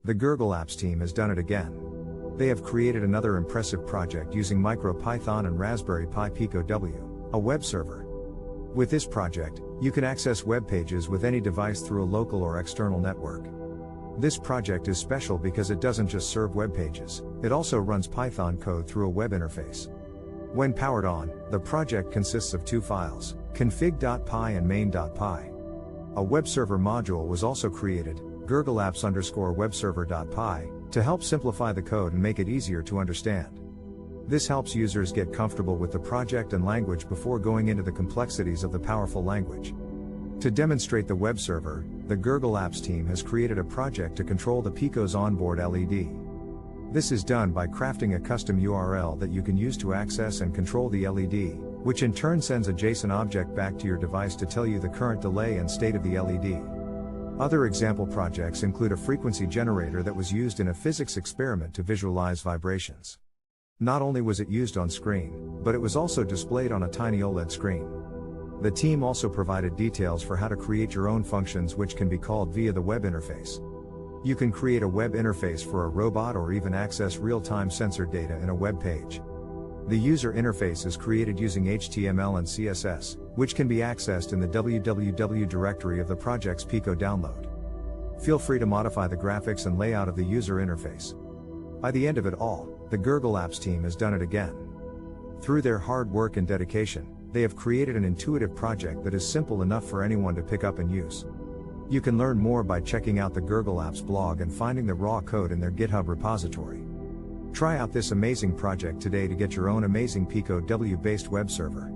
The GurgleApps team has done it again. They have created another impressive project using MicroPython and Raspberry Pi Pico W, a web server. With this project, you can access web pages with any device through a local or external network. This project is special because it doesn't just serve web pages, it also runs Python code through a web interface. When powered on, the project consists of two files, config.py and main.py. A web server module was also created, GurgleApps_webserver.py, to help simplify the code and make it easier to understand. This helps users get comfortable with the project and language before going into the complexities of the powerful language. To demonstrate the web server, the GurgleApps team has created a project to control the Pico's onboard LED. This is done by crafting a custom URL that you can use to access and control the LED, which in turn sends a JSON object back to your device to tell you the current delay and state of the LED. Other example projects include a frequency generator that was used in a physics experiment to visualize vibrations. Not only was it used on screen, but it was also displayed on a tiny OLED screen. The team also provided details for how to create your own functions which can be called via the web interface. You can create a web interface for a robot or even access real-time sensor data in a web page. The user interface is created using HTML and CSS, which can be accessed in the www directory of the project's Pico download. Feel free to modify the graphics and layout of the user interface. By the end of it all, the GurgleApps team has done it again. Through their hard work and dedication, they have created an intuitive project that is simple enough for anyone to pick up and use. You can learn more by checking out the GurgleApps blog and finding the raw code in their GitHub repository. Try out this amazing project today to get your own amazing Pico W-based web server.